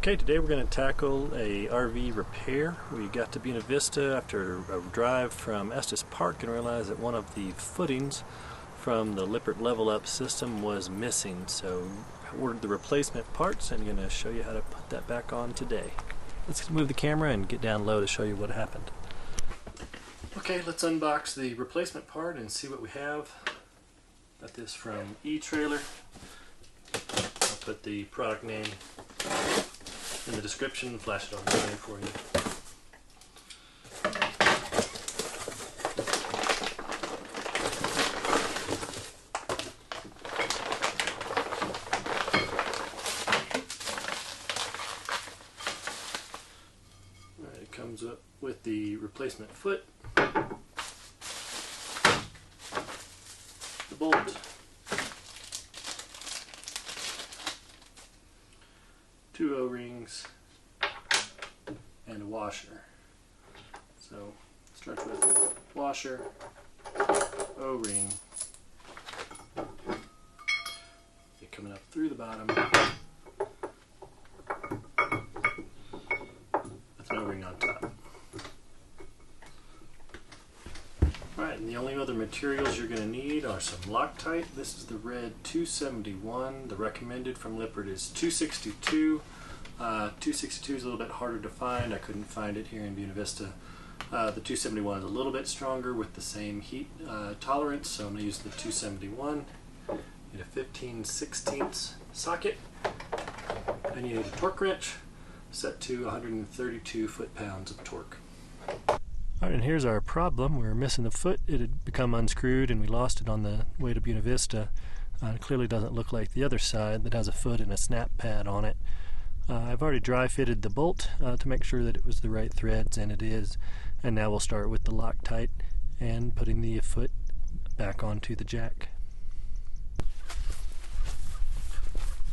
Okay, today we're going to tackle a RV repair. We got to Buena Vista after a drive from Estes Park and realized that one of the footings from the Lippert Level-up system was missing. So I ordered the replacement parts and I'm going to show you how to put that back on today. Let's move the camera and get down low to show you what happened. Okay, let's unbox the replacement part and see what we have. Got this from E-Trailer. I'll put the product name in the description, flash it on the screen for you. Alright, it comes up with the replacement foot, the bolt, 2 O-rings, and a washer. So starts with washer, O-ring, coming up through the bottom with an O-ring on top. Alright, and the only other materials you're going to need are some Loctite. This is the red 271. The recommended from Lippert is 262. 262 is a little bit harder to find. I couldn't find it here in Buena Vista. The 271 is a little bit stronger with the same heat tolerance, so I'm going to use the 271. Need a 15/16 socket. I need a torque wrench set to 132 foot-pounds of torque. Alright, and here's our problem. We were missing the foot. It had become unscrewed and we lost it on the way to Buena Vista. It clearly doesn't look like the other side that has a foot and a snap pad on it. I've already dry fitted the bolt to make sure that it was the right threads, and it is. And now we'll start with the Loctite and putting the foot back onto the jack.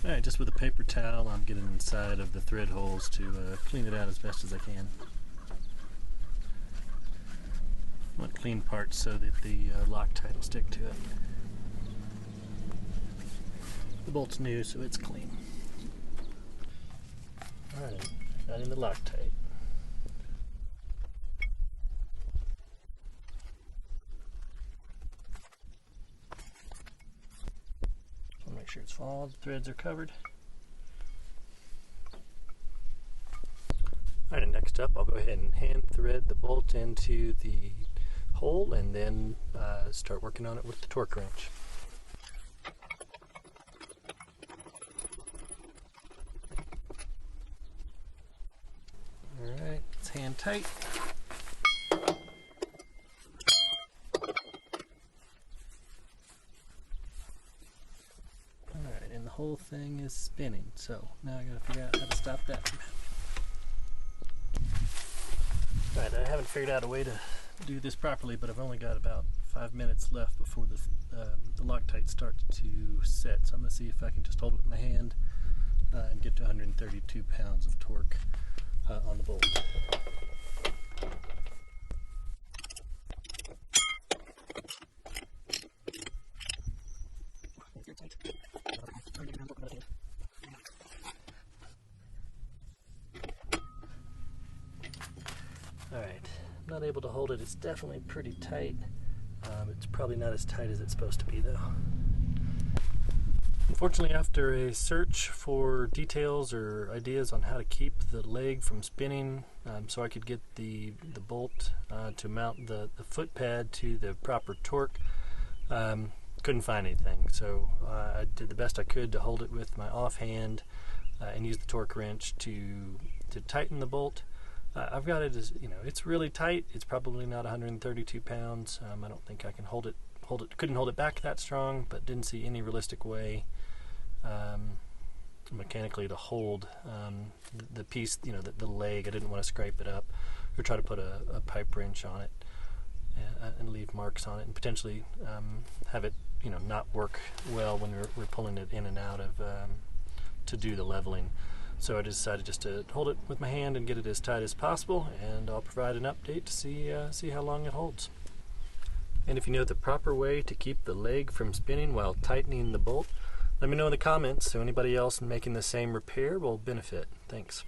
Alright, just with a paper towel I'm getting inside of the thread holes to clean it out as best as I can. I want clean parts so that the Loctite will stick to it. The bolt's new, so it's clean. Alright, got in the Loctite. So make sure it's all the threads are covered. Alright, and next up I'll go ahead and hand thread the bolt into the hole and then start working on it with the torque wrench. Alright, it's hand tight. Alright, and the whole thing is spinning, so now I gotta figure out how to stop that from happening. Alright, I haven't figured out a way to do this properly, but I've only got about 5 minutes left before the Loctite starts to set, so I'm going to see if I can just hold it with my hand and get to 132 pounds of torque on the bolt. Alright, I'm not able to hold it. It's definitely pretty tight. It's probably not as tight as it's supposed to be though. Unfortunately, after a search for details or ideas on how to keep the leg from spinning so I could get the bolt to mount the foot pad to the proper torque, couldn't find anything. So I did the best I could to hold it with my offhand and use the torque wrench to tighten the bolt. I've got it as, it's really tight. It's probably not 132 pounds. I don't think I can hold it. Couldn't hold it back that strong, but didn't see any realistic way mechanically to hold the piece, the leg. I didn't want to scrape it up or try to put a pipe wrench on it and leave marks on it and potentially have it, not work well when we're pulling it in and out of to do the leveling. So I decided just to hold it with my hand and get it as tight as possible, and I'll provide an update to see how long it holds. And if you know the proper way to keep the leg from spinning while tightening the bolt, Let me know in the comments so anybody else making the same repair will benefit. Thanks.